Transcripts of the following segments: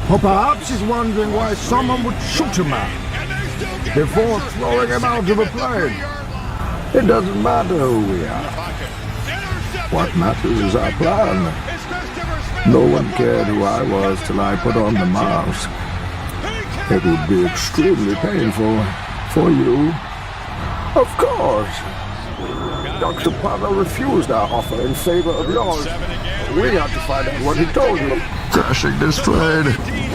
Or perhaps he's wondering why someone would shoot a man before throwing him out of a plane. It doesn't matter who we are. What matters is our plan. No one cared who I was till I put on the mask. It would be extremely painful for you. Of course. Dr. Palmer refused our offer in favor of yours. We had to find out what he told you. Crashing this train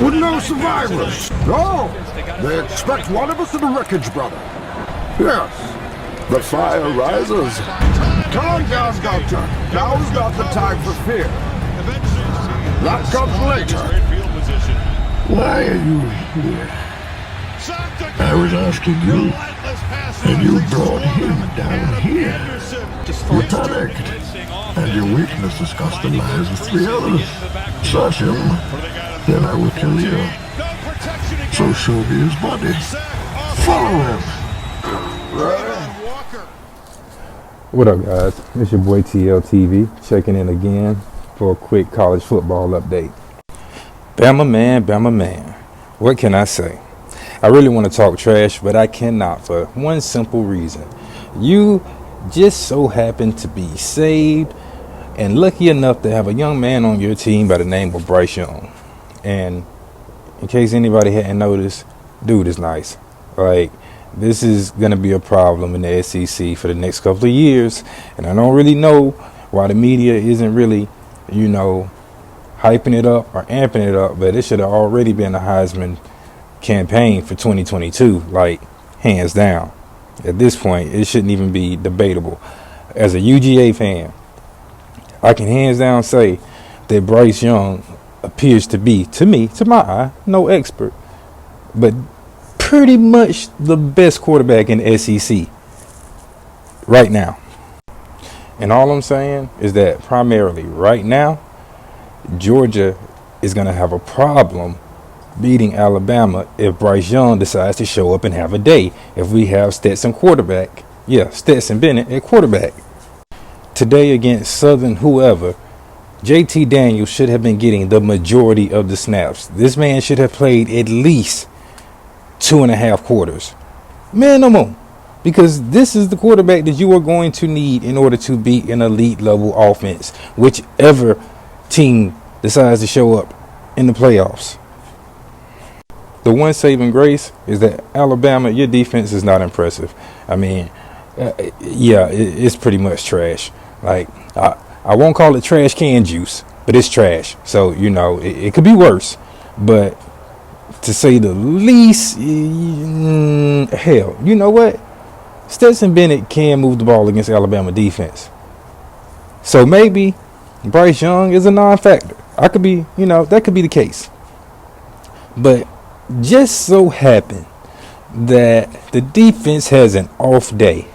with no survivors. No, they expect one of us in the wreckage, brother. Yes, the fire rises. Calm down, Doctor. Now's not the time for fear. That comes later. Why are you here? I was asking you, and you brought him down here. You panicked, and your weakness has cost the lives of 3 others. Search him, then I will kill you. So show me his body. Follow him. What up, guys? It's your boy TLTV, checking in again for a quick college football update. Bama man, what can I say? I really want to talk trash, but I cannot for one simple reason. You just so happen to be saved and lucky enough to have a young man on your team by the name of Bryce Young. And in case anybody hadn't noticed, dude is nice. Like, this is going to be a problem in the SEC for the next couple of years. And I don't really know why the media isn't really, hyping it up or amping it up, but it should have already been a Heisman campaign for 2022, like, hands down. At this point, it shouldn't even be debatable. As a UGA fan, I can hands down say that Bryce Young appears to be, to me, to my eye, no expert, but pretty much the best quarterback in the SEC right now. And all I'm saying is that primarily right now, Georgia is going to have a problem beating Alabama if Bryce Young decides to show up and have a day. If we have Stetson Bennett at quarterback. Today against Southern whoever, JT Daniels should have been getting the majority of the snaps. This man should have played at least 2.5 quarters. Minimum. Because this is the quarterback that you are going to need in order to beat an elite level offense, whichever team decides to show up in the playoffs. The one saving grace is that Alabama, your defense is not impressive. I mean, it's pretty much trash. Like, I won't call it trash can juice, but it's trash. So, it could be worse. But to say the least, hell, you know what? Stetson Bennett can move the ball against Alabama defense. So maybe Bryce Young is a non-factor. That could be the case. But just so happen that the defense has an off day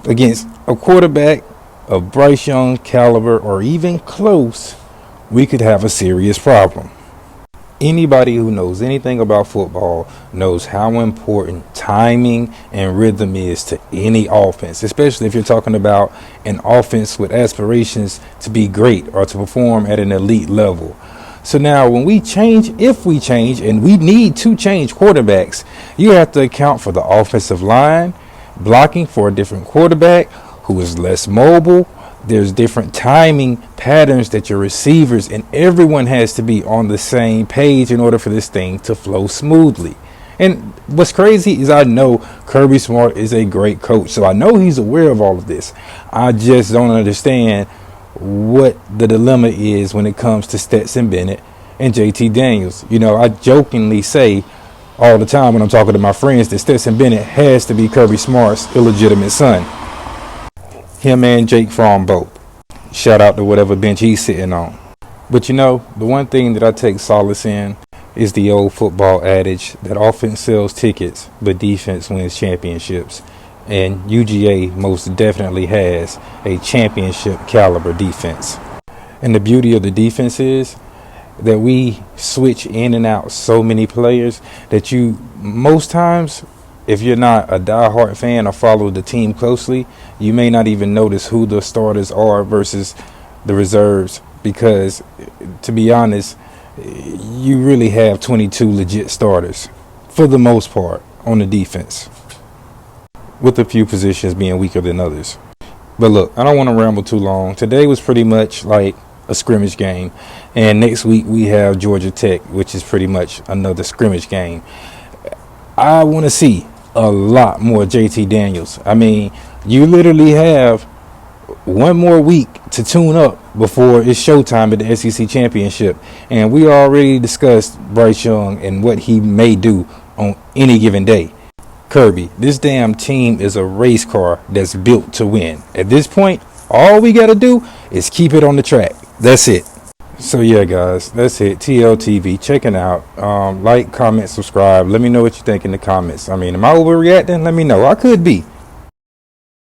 against a quarterback of Bryce Young caliber or even close, we could have a serious problem. Anybody who knows anything about football knows how important timing and rhythm is to any offense, especially if you're talking about an offense with aspirations to be great or to perform at an elite level. So now if we change, and we need to change quarterbacks, you have to account for the offensive line, blocking for a different quarterback who is less mobile. There's different timing patterns that your receivers and everyone has to be on the same page in order for this thing to flow smoothly. And what's crazy is I know Kirby Smart is a great coach, so I know he's aware of all of this. I just don't understand what the dilemma is when it comes to Stetson Bennett and JT Daniels. I jokingly say all the time when I'm talking to my friends that Stetson Bennett has to be Kirby Smart's illegitimate son. Him and Jake Fromm both. Shout out to whatever bench he's sitting on. But the one thing that I take solace in is the old football adage that offense sells tickets, but defense wins championships. And UGA most definitely has a championship caliber defense. And the beauty of the defense is that we switch in and out so many players that most times, if you're not a diehard fan or follow the team closely, you may not even notice who the starters are versus the reserves. Because, to be honest, you really have 22 legit starters for the most part on the defense, with a few positions being weaker than others. But look, I don't want to ramble too long. Today was pretty much like a scrimmage game, and next week we have Georgia Tech, which is pretty much another scrimmage game. I want to see a lot more JT Daniels. I mean, you literally have one more week to tune up before it's showtime at the SEC Championship, and we already discussed Bryce Young and what he may do on any given day. Kirby, this damn team is a race car that's built to win. At this point, all we got to do is keep it on the track. That's it. So yeah, guys, that's it. TLTV, checking out. Like, comment, subscribe. Let me know what you think in the comments. I mean, am I overreacting? Let me know. I could be.